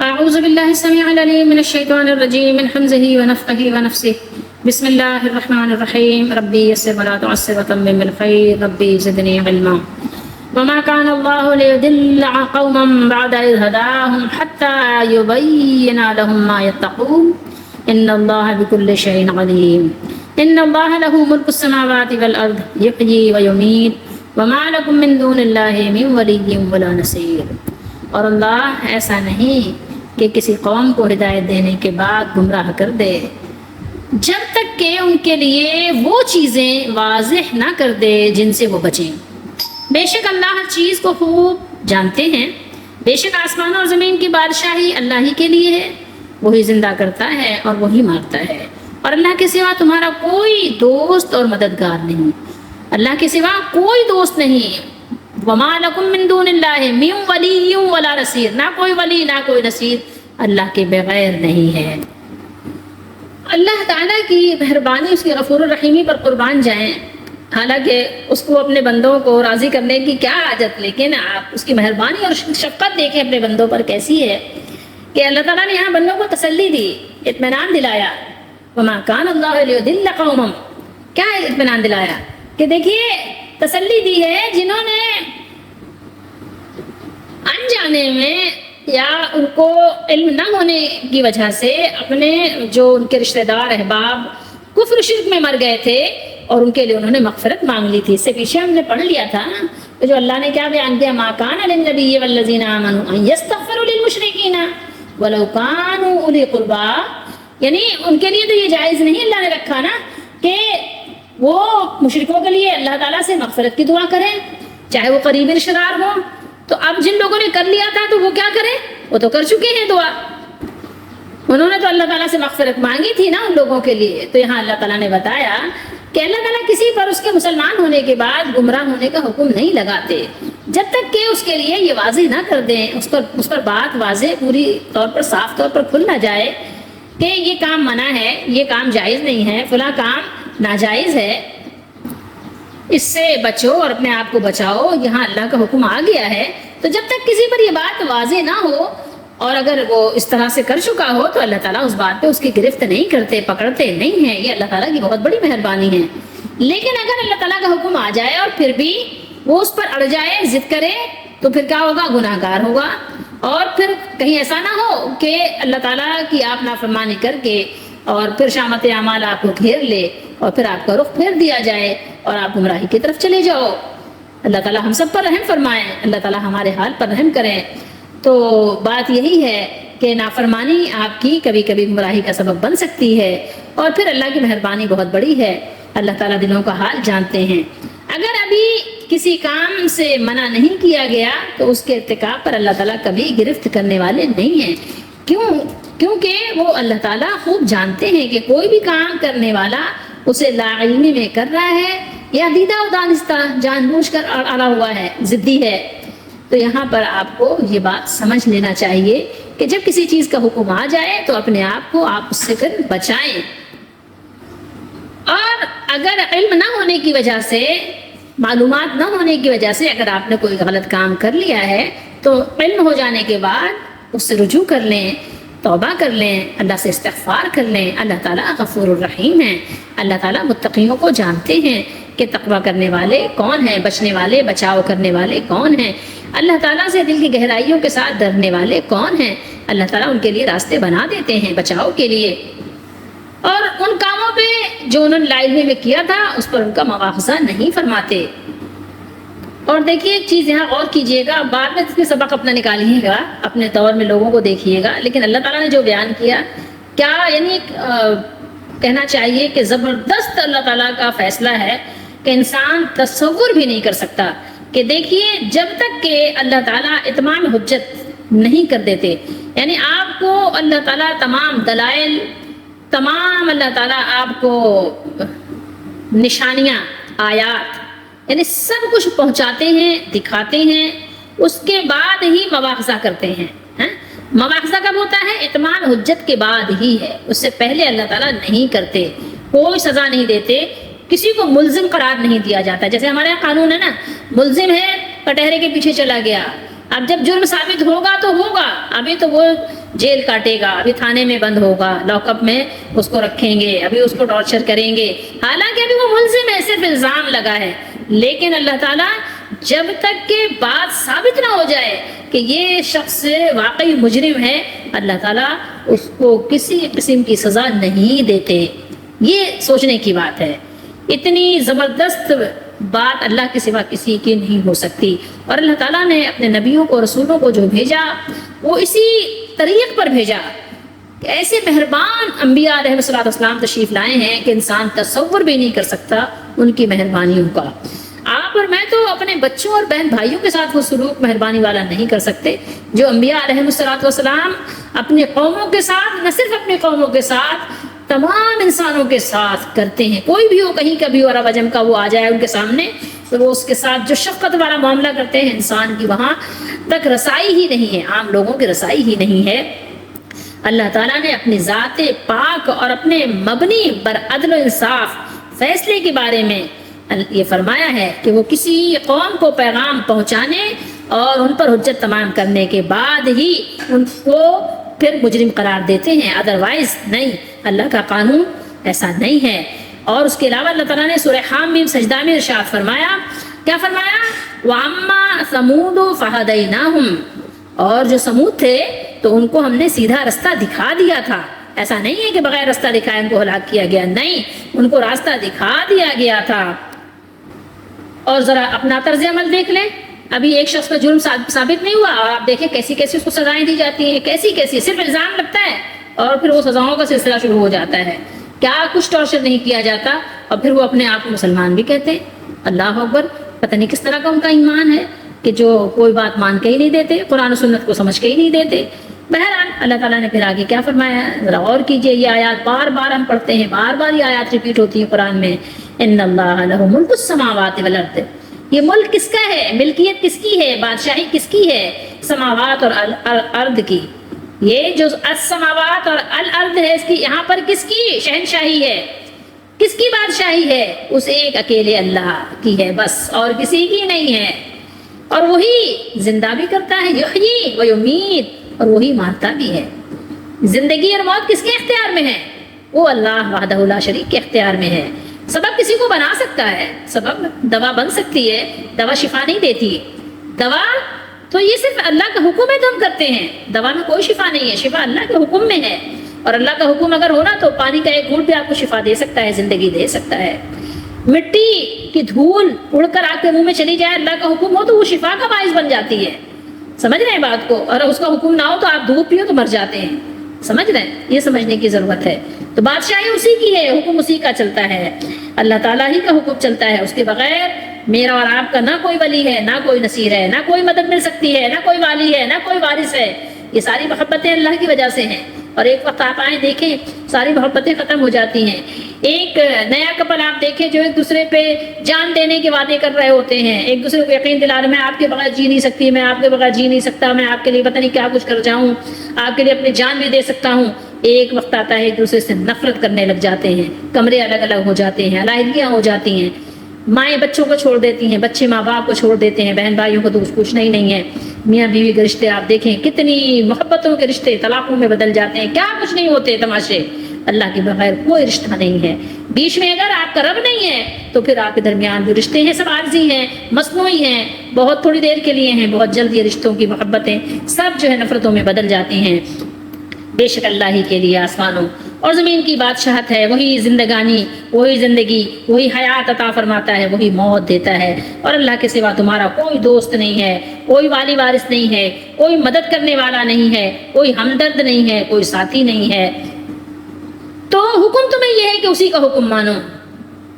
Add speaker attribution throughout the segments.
Speaker 1: أعوذ بالله السميع العليم من الشيطان الرجيم من حمزه ونفخه ونفسه بسم الله الرحمن الرحيم ربي يسر ولا تعسر وتمم بالخير ربي زدني علما وما كان الله ليضل قوما بعد إذ هداهم حتى يبين لهم ما يتقون إن الله بكل شيء عليم إن الله له ملك السماوات والأرض يحيي ويميت وما لكم من دون الله من ولي ولا نصير. اور اللہ ایسا نہیں کہ کسی قوم کو ہدایت دینے کے بعد گمراہ کر دے جب تک کہ ان کے لیے وہ چیزیں واضح نہ کر دے جن سے وہ بچیں. بے شک اللہ ہر چیز کو خوب جانتے ہیں. بے شک آسمان اور زمین کی بادشاہی اللہ ہی کے لیے ہے. وہی زندہ کرتا ہے اور وہی مارتا ہے اور اللہ کے سوا تمہارا کوئی دوست اور مددگار نہیں. اللہ کے سوا کوئی دوست نہیں. وما لکم من دون اللہ من ولی ولا نصیر. نہ کوئی ولی نہ کوئی نصیر اللہ کے بغیر نہیں ہے. اللہ تعالیٰ کی مہربانی اس کی غفور الرحیمی پر قربان جائیں. حالانکہ اس کو اپنے بندوں کو راضی کرنے کی کیا حاجت، لیکن آپ اس کی مہربانی اور شفقت دیکھیں اپنے بندوں پر کیسی ہے کہ اللہ تعالیٰ نے یہاں بندوں کو تسلی دی، اطمینان دلایا. وما کان اللہ لیضل قوما، کیا اطمینان دلایا کہ دیکھیے تسلی دی ہے جنہوں نے انجانے میں یا ان کو علم نہ ہونے کی وجہ سے اپنے جو ان کے رشتہ دار احباب کفر شرک میں مر گئے تھے اور ان کے لیے انہوں نے مغفرت مانگ لی تھی. اس سے پیچھے ہم نے پڑھ لیا تھا کہ جو اللہ نے کیا بیان کیا، ما کان للنبی والذین آمنوا ان یستغفروا للمشرکین ولو کانوا اولی قربا. یعنی ان کے لیے تو یہ جائز نہیں اللہ نے رکھا نا کہ وہ مشرکوں کے لیے اللہ تعالیٰ سے مغفرت کی دعا کریں چاہے وہ قریبی رشتہ دار ہوں. تو اب جن لوگوں نے کر لیا تھا تو وہ کیا کریں، وہ تو کر چکے ہیں دعا، انہوں نے تو اللہ تعالیٰ سے مغفرت مانگی تھی نا ان لوگوں کے لیے. تو یہاں اللہ تعالیٰ نے بتایا کہ اللہ تعالیٰ کسی پر اس کے مسلمان ہونے کے بعد گمراہ ہونے کا حکم نہیں لگاتے جب تک کہ اس کے لیے یہ واضح نہ کر دیں، اس پر بات واضح پوری طور پر صاف طور پر کھل نہ جائے کہ یہ کام منع ہے، یہ کام جائز نہیں ہے، فلاں کام ناجائز ہے، اس سے بچو اور اپنے آپ کو بچاؤ. یہاں اللہ کا حکم آ گیا ہے. تو جب تک کسی پر یہ بات واضح نہ ہو اور اگر وہ اس طرح سے کر چکا ہو تو اللہ تعالیٰ اس بات پہ اس کی گرفت نہیں کرتے، پکڑتے نہیں ہیں. یہ اللہ تعالیٰ کی بہت بڑی مہربانی ہے. لیکن اگر اللہ تعالیٰ کا حکم آ جائے اور پھر بھی وہ اس پر اڑ جائے، ضد کرے، تو پھر کیا ہوگا، گناہ گار ہوگا. اور پھر کہیں ایسا نہ ہو کہ اللہ تعالیٰ کی آپ نافرمانی کر کے اور پھر شامت اعمال آپ کو گھیر لے اور پھر آپ کا رخ پھیر دیا جائے اور آپ گمراہی کی طرف چلے جاؤ. اللہ تعالیٰ ہم سب پر رحم فرمائیں، اللہ تعالیٰ ہمارے حال پر رحم کریں. تو بات یہی ہے کہ نافرمانی آپ کی کبھی کبھی گمراہی کا سبب بن سکتی ہے اور پھر اللہ کی مہربانی بہت بڑی ہے. اللہ تعالیٰ دلوں کا حال جانتے ہیں. اگر ابھی کسی کام سے منع نہیں کیا گیا تو اس کے ارتکاب پر اللہ تعالیٰ کبھی گرفت کرنے والے نہیں ہیں. کیونکہ وہ اللہ تعالیٰ خوب جانتے ہیں کہ کوئی بھی کام کرنے والا اسے لا علمی میں کر رہا ہے یا دیدہ و دانستہ جان بوجھ کر اڑا ہوا ہے، ضدی ہے. تو یہاں پر آپ کو یہ بات سمجھ لینا چاہیے کہ جب کسی چیز کا حکم آ جائے تو اپنے آپ کو آپ اس سے پھر بچائیں. اور اگر علم نہ ہونے کی وجہ سے، معلومات نہ ہونے کی وجہ سے اگر آپ نے کوئی غلط کام کر لیا ہے تو علم ہو جانے کے بعد اس سے رجوع کر لیں، توبہ کر لیں، اللہ سے استغفار کر لیں. اللہ تعالیٰ غفور الرحیم ہیں. اللہ تعالیٰ متقیوں کو جانتے ہیں کہ تقویٰ کرنے والے کون ہیں، بچنے والے، بچاؤ کرنے والے کون ہیں، اللہ تعالیٰ سے دل کی گہرائیوں کے ساتھ ڈرنے والے کون ہیں. اللہ تعالیٰ ان کے لیے راستے بنا دیتے ہیں بچاؤ کے لیے. اور ان کاموں پہ جو انہوں نے لا علمی میں کیا تھا اس پر ان کا مواخذہ نہیں فرماتے. اور دیکھیے ایک چیز یہاں غور کیجئے گا، بعد میں اس کے سبق اپنا نکالیے گا، اپنے دور میں لوگوں کو دیکھیے گا، لیکن اللہ تعالیٰ نے جو بیان کیا کیا یعنی کہنا چاہیے کہ زبردست اللہ تعالیٰ کا فیصلہ ہے کہ انسان تصور بھی نہیں کر سکتا. کہ دیکھیے جب تک کہ اللہ تعالیٰ اتمام حجت نہیں کر دیتے، یعنی آپ کو اللہ تعالیٰ تمام دلائل، تمام اللہ تعالیٰ آپ کو نشانیاں، آیات، یعنی سب کچھ پہنچاتے ہیں، دکھاتے ہیں، اس کے بعد ہی مواخذہ کرتے ہیں. مواخذہ کب ہوتا ہے؟ اتمام حجت کے بعد ہی ہے، اس سے پہلے اللہ تعالیٰ نہیں کرتے. کوئی سزا نہیں دیتے، کسی کو ملزم قرار نہیں دیا جاتا. جیسے ہمارے یہاں قانون ہے نا، ملزم ہے کٹہرے کے پیچھے چلا گیا، اب جب جرم ثابت ہوگا تو ہوگا. ابھی تو وہ جیل کاٹے گا، ابھی تھانے میں بند ہوگا، لاک اپ میں اس کو رکھیں گے، ابھی اس کو ٹارچر کریں گے، حالانکہ ابھی وہ ملزم ہے، صرف الزام لگا ہے. لیکن اللہ تعالیٰ جب تک کہ بات ثابت نہ ہو جائے کہ یہ شخص واقعی مجرم ہے، اللہ تعالیٰ اس کو کسی قسم کی سزا نہیں دیتے. یہ سوچنے کی بات ہے. اتنی زبردست بات اللہ کے سوا کسی کی نہیں ہو سکتی. اور اللہ تعالیٰ نے اپنے نبیوں کو، رسولوں کو جو بھیجا وہ اسی طریق پر بھیجا. ایسے مہربان انبیاء علیہ السلام تشریف لائے ہیں کہ انسان تصور بھی نہیں کر سکتا ان کی مہربانیوں کا. آپ اور میں تو اپنے بچوں اور بہن بھائیوں کے ساتھ وہ سلوک مہربانی والا نہیں کر سکتے جو انبیاء علیہ السلام اپنی قوموں کے ساتھ، نہ صرف اپنی قوموں کے ساتھ، تمام انسانوں کے ساتھ کرتے ہیں. کوئی بھی ہو، کہیں کا بھی اور وجم کا وہ آ جائے ان کے سامنے تو وہ اس کے ساتھ جو شفقت والا معاملہ کرتے ہیں، انسان کی وہاں تک رسائی ہی نہیں ہے، عام لوگوں کی رسائی ہی نہیں ہے. اللہ تعالیٰ نے اپنی ذات پاک اور اپنے مبنی بر عدل و انصاف فیصلے کے بارے میں یہ فرمایا ہے کہ وہ کسی قوم کو پیغام پہنچانے اور ان پر حجت تمام کرنے کے بعد ہی ان کو پھر مجرم قرار دیتے ہیں، ادروائز نہیں. اللہ کا قانون ایسا نہیں ہے. اور اس کے علاوہ اللہ تعالیٰ نے سورہ حامیم سجدہ میں ارشاد فرمایا، کیا فرمایا؟ وَأَمَّا ثَمُودُ فَهَدَيْنَاهُمْ، اور جو سمود تھے تو ان کو ہم نے سیدھا رستہ دکھا دیا تھا. ایسا نہیں ہے کہ بغیر رستہ دکھائے ان کو ہلاک کیا گیا، نہیں، ان کو راستہ دکھا دیا گیا تھا. اور ذرا اپنا طرز عمل دیکھ لیں. ابھی ایک شخص کا جرم ثابت نہیں ہوا اور آپ دیکھیں کیسی کیسی اس کو سزائیں دی جاتی ہیں، کیسی کیسی، صرف الزام لگتا ہے اور پھر وہ سزاؤں کا سلسلہ شروع ہو جاتا ہے. کیا کچھ ٹارچر نہیں کیا جاتا اور پھر وہ اپنے آپ کو مسلمان بھی کہتے ہیں. اللہ اکبر. پتہ نہیں کس طرح کا ان کا ایمان ہے کہ جو کوئی بات مان کے ہی نہیں دیتے، قرآن و سنت کو سمجھ کے ہی نہیں دیتے. بہرحال اللہ تعالیٰ نے پھر آگے کیا فرمایا ہے، ذرا غور کیجئے. یہ آیات بار بار ہم پڑھتے ہیں، بار بار یہ آیات ریپیٹ ہوتی ہیں قرآن میں. ان اللہ لہ ملک السماوات والارض. یہ ملک کس کا ہے، ملکیت کس کی ہے، بادشاہی کس کی ہے؟ سماوات اور ارض کی. یہ جو السماوات اور الارض ہے، اس کی یہاں پر کس کی شہنشاہی ہے، کس کی بادشاہی ہے؟ اس ایک اکیلے اللہ کی ہے بس، اور کسی کی نہیں ہے. اور وہی زندہ بھی کرتا ہے، یحیی و یمیت، اور وہی مارتا بھی ہے. زندگی اور موت کس کے اختیار میں ہے؟ وہ اللہ وحدہ لا شریک کے اختیار میں ہے. سبب کسی کو بنا سکتا ہے، سبب دوا بن سکتی ہے، دوا شفا نہیں دیتی. دوا تو یہ صرف اللہ کا حکم ہے تو ہم کرتے ہیں. دوا میں کوئی شفا نہیں ہے، شفا اللہ کے حکم میں ہے. اور اللہ کا حکم اگر ہونا تو پانی کا ایک گھونٹ بھی آپ کو شفا دے سکتا ہے، زندگی دے سکتا ہے. مٹی کی دھول اڑ کر آپ کے منہ میں چلی جائے، اللہ کا حکم ہو تو وہ شفا کا باعث بن جاتی ہے. سمجھ رہے ہیں بات کو؟ اور اس کا حکم نہ ہو تو آپ دودھ پیو تو مر جاتے ہیں. سمجھ رہے ہیں؟ یہ سمجھنے کی ضرورت ہے. تو بادشاہی اسی کی ہے، حکم اسی کا چلتا ہے، اللہ تعالیٰ ہی کا حکم چلتا ہے. اس کے بغیر میرا اور آپ کا نہ کوئی ولی ہے، نہ کوئی نصیر ہے، نہ کوئی مدد مل سکتی ہے، نہ کوئی والی ہے، نہ کوئی وارث ہے. یہ ساری محبتیں اللہ کی وجہ سے ہیں. اور ایک وقت آپ آئیں دیکھیں ساری محبتیں ختم ہو جاتی ہیں. ایک نیا کپل آپ دیکھیں جو ایک دوسرے پہ جان دینے کے وعدے کر رہے ہوتے ہیں، ایک دوسرے کو یقین دلا رہے، میں آپ کے بغیر جی نہیں سکتی، میں آپ کے بغیر جی نہیں سکتا، میں آپ کے لیے پتہ نہیں کیا کچھ کر جاؤں، آپ کے لیے اپنی جان بھی دے سکتا ہوں. ایک وقت آتا ہے ایک دوسرے سے نفرت کرنے لگ جاتے ہیں، کمرے الگ الگ ہو جاتے ہیں، علیحدگیاں ہو جاتی ہیں، مائیں بچوں کو چھوڑ دیتی ہیں، بچے ماں باپ کو چھوڑ دیتے ہیں، بہن بھائیوں کو تو کچھ پوچھنا ہی نہیں ہے. میاں بیوی کے رشتے آپ دیکھیں کتنی محبتوں کے رشتے طلاقوں میں بدل جاتے ہیں، کیا کچھ نہیں ہوتے تماشے. اللہ کے بغیر کوئی رشتہ نہیں ہے. بیچ میں اگر آپ کا رب نہیں ہے تو پھر آپ کے درمیان جو رشتے ہیں سب عارضی ہیں، مصنوعی ہیں، بہت تھوڑی دیر کے لیے ہیں، بہت جلد یہ رشتوں کی محبتیں سب جو ہے نفرتوں میں بدل جاتی ہیں. بے شک اللہ ہی کے لیے آسمانوں اور زمین کی بادشاہت ہے. وہی زندگانی، وہی زندگی، وہی حیات عطا فرماتا ہے، وہی موت دیتا ہے. اور اللہ کے سوا تمہارا کوئی دوست نہیں ہے، کوئی والی وارث نہیں ہے، کوئی مدد کرنے والا نہیں ہے، کوئی ہمدرد نہیں ہے، کوئی ساتھی نہیں ہے. تو حکم تمہیں یہ ہے کہ اسی کا حکم مانو،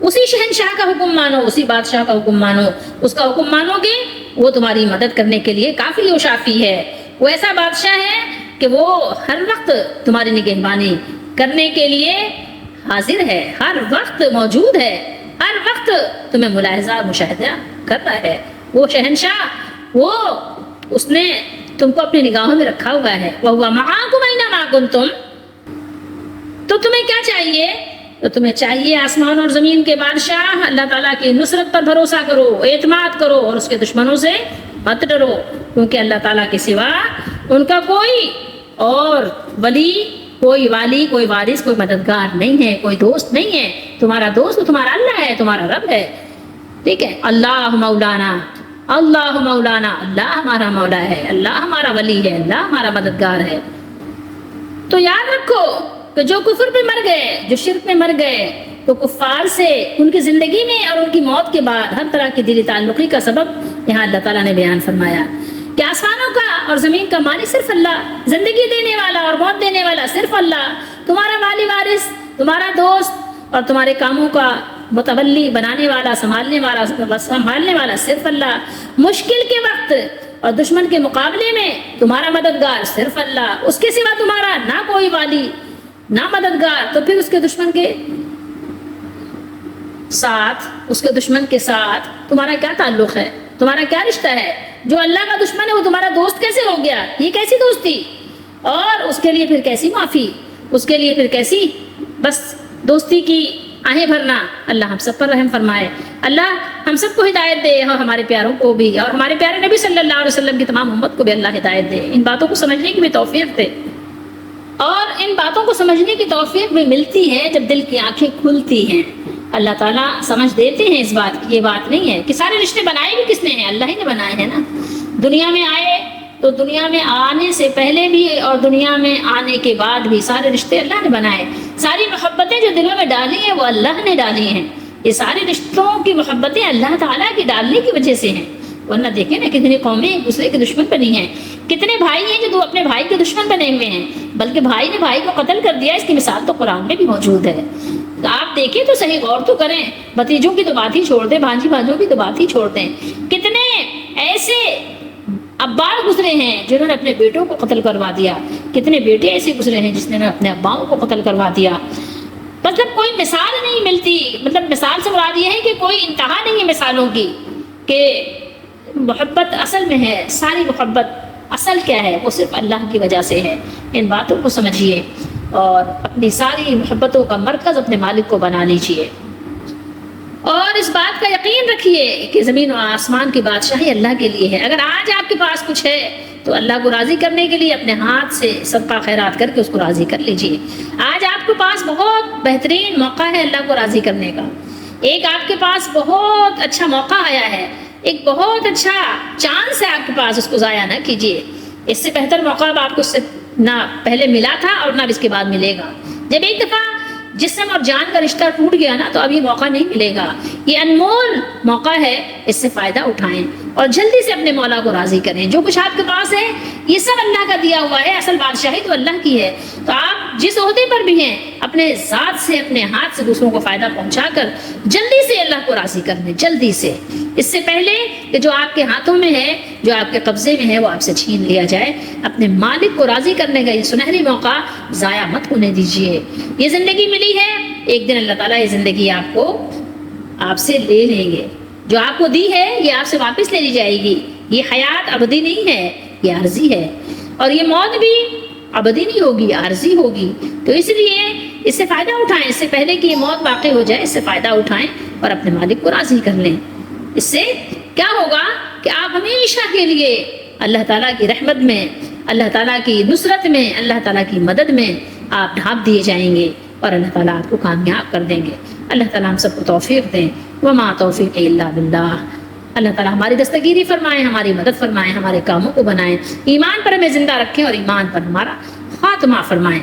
Speaker 1: اسی شہنشاہ کا حکم مانو، اسی بادشاہ کا حکم مانو. اس کا حکم مانو گے وہ تمہاری مدد کرنے کے لیے کافی و شافی ہے. وہ ایسا بادشاہ ہے کہ وہ ہر وقت تمہاری نگہبانی کرنے کے لیے حاضر ہے، ہر وقت موجود ہے، ہر وقت تمہیں ملاحظہ مشاہدہ کرتا ہے. وہ شہنشاہ، وہ اس نے تم کو اپنی نگاہوں میں رکھا ہوا ہے. وَهُوَ مَعَكُمْ أَيْنَمَا كُنتُمْ. تو تمہیں کیا چاہیے؟ تو تمہیں چاہیے آسمان اور زمین کے بادشاہ اللہ تعالیٰ کی نصرت پر بھروسہ کرو، اعتماد کرو اور اس کے دشمنوں سے مت ڈرو، کیونکہ اللہ تعالیٰ کے سوا ان کا کوئی اور ولی کوئی والی، کوئی وارث، کوئی مددگار نہیں ہے، کوئی دوست نہیں ہے. تمہارا دوست تو تمہارا اللہ ہے، تمہارا رب ہے. ٹھیک ہے. اللہ مولانا، اللہ مولانا، اللہ ہمارا مولا ہے، اللہ ہمارا ولی ہے، اللہ ہمارا مددگار ہے. تو یاد رکھو کہ جو کفر پہ مر گئے، جو شرک میں مر گئے، تو کفار سے ان کی زندگی میں اور ان کی موت کے بعد ہر طرح کی دلی تعلقی کا سبب یہاں اللہ تعالیٰ نے بیان فرمایا کہ آسمانوں کا اور زمین کا مالک صرف اللہ، زندگی دینے والا اور موت دینے والا صرف اللہ، تمہارا والی وارث، تمہارا دوست اور تمہارے کاموں کا متولی بنانے والا، سنبھالنے والا صرف اللہ. مشکل کے وقت اور دشمن کے مقابلے میں تمہارا مددگار صرف اللہ، اس کے سوا تمہارا نہ کوئی والی نہ مددگار. تو پھر اس کے دشمن کے ساتھ تمہارا کیا تعلق ہے، تمہارا کیا رشتہ ہے؟ جو اللہ کا دشمن ہے وہ تمہارا دوست کیسے ہو گیا؟ یہ کیسی دوستی؟ اور اس کے لیے پھر کیسی معافی، اس کے لیے پھر کیسی بس دوستی کی آہیں بھرنا. اللہ ہم سب پر رحم فرمائے، اللہ ہم سب کو ہدایت دے، اور ہمارے پیاروں کو بھی، اور ہمارے پیارے نبی صلی اللہ علیہ وسلم کی تمام امت کو بھی اللہ ہدایت دے. ان باتوں کو سمجھنے کی بھی توفیق دے، اور ان باتوں کو سمجھنے کی توفیق بھی ملتی ہے جب دل کی آنکھیں کھلتی ہیں. اللہ تعالیٰ سمجھ دیتے ہیں اس بات کی. یہ بات نہیں ہے کہ سارے رشتے بنائے بھی کس نے ہیں؟ اللہ ہی نے بنائے ہیں نا. دنیا میں آئے تو دنیا میں آنے سے پہلے بھی اور دنیا میں آنے کے بعد بھی سارے رشتے اللہ نے بنائے. ساری محبتیں جو دلوں میں ڈالی ہیں وہ اللہ نے ڈالی ہیں. یہ سارے رشتوں کی محبتیں اللہ تعالیٰ کی ڈالنے کی وجہ سے ہیں. ورنہ دیکھیں نا کتنی قومیں ایک دوسرے کے دشمن بنی ہیں، کتنے بھائی ہیں جو اپنے بھائی کے دشمن بنے ہوئے ہیں، بلکہ بھائی نے بھائی کو قتل کر دیا. اس کی مثال تو قرآن میں بھی موجود ہے. آپ دیکھیں تو صحیح، غور تو کریں. بھتیجوں کی تو بات ہی چھوڑ دیں، بھانجی بھانجوں کی تو بات ہی چھوڑ دیں. کتنے ایسے اباء گزرے ہیں جنہوں نے اپنے بیٹوں کو قتل کروا دیا، کتنے بیٹے ایسے گزرے ہیں جس نے اپنے اباؤں کو قتل کروا دیا. مطلب کوئی مثال نہیں ملتی. مطلب مثال سے مراد یہ ہے کہ کوئی انتہا نہیں ہے مثالوں کی کہ محبت اصل میں ہے. ساری محبت اصل کیا ہے؟ وہ صرف اللہ کی وجہ سے ہے. ان باتوں کو سمجھیے اور اپنی ساری محبتوں کا مرکز اپنے مالک کو بنا لیجیے. اور اس بات کا یقین رکھیے کہ زمین و آسمان کی بادشاہی اللہ کے لیے ہے. اگر آج آپ کے پاس کچھ ہے تو اللہ کو راضی کرنے کے لیے اپنے ہاتھ سے صدقہ خیرات کر کے اس کو راضی کر لیجیے. آج آپ کے پاس بہت بہترین موقع ہے اللہ کو راضی کرنے کا. ایک آپ کے پاس بہت اچھا موقع آیا ہے، ایک بہت اچھا چانس ہے آپ کے پاس، اس کو ضائع نہ کیجیے. اس سے بہتر موقع اب آپ کو نہ پہلے ملا تھا اور نہ اس کے بعد ملے گا. جب ایک دفعہ جسم اور جان کا رشتہ ٹوٹ گیا نا تو اب یہ موقع نہیں ملے گا. یہ انمول موقع ہے، اس سے فائدہ اٹھائیں اور جلدی سے اپنے مولا کو راضی کریں. جو کچھ آپ کے پاس ہے یہ سب اللہ کا دیا ہوا ہے، اصل بادشاہی تو اللہ کی ہے. تو آپ جس عہدے پر بھی ہیں اپنے ذات سے، اپنے ہاتھ سے دوسروں کو فائدہ پہنچا کر جلدی سے اللہ کو راضی کر لیں، جلدی سے، اس سے پہلے کہ جو آپ کے ہاتھوں میں ہے، جو آپ کے قبضے میں ہے، وہ آپ سے چھین لیا جائے. اپنے مالک کو راضی کرنے کا یہ سنہری موقع ضائع مت ہونے دیجیے. یہ زندگی ملی ہے، ایک دن اللہ تعالیٰ یہ زندگی آپ سے لے لیں گے. جو آپ کو دی ہے یہ آپ سے واپس لے لی جائے گی. یہ حیات ابدی نہیں ہے، یہ عارضی ہے، اور یہ موت بھی ابدی نہیں ہوگی، عارضی ہوگی. تو اس لیے اس سے فائدہ اٹھائیں، اس سے پہلے کہ یہ موت واقع ہو جائے اس سے فائدہ اٹھائیں اور اپنے مالک کو راضی کر لیں. اس سے کیا ہوگا کہ آپ ہمیشہ کے لیے اللہ تعالیٰ کی رحمت میں، اللہ تعالیٰ کی نصرت میں، اللہ تعالیٰ کی مدد میں آپ ڈھانپ دیے جائیں گے اور اللہ تعالیٰ آپ کو کامیاب کر دیں گے. اللہ تعالیٰ ہم سب کو توفیق دیں. وما توفیق الا باللہ. اللہ تعالیٰ ہماری دستگیری فرمائیں، ہماری مدد فرمائیں، ہمارے کاموں کو بنائیں، ایمان پر ہمیں زندہ رکھیں اور ایمان پر ہمارا خاتمہ فرمائیں.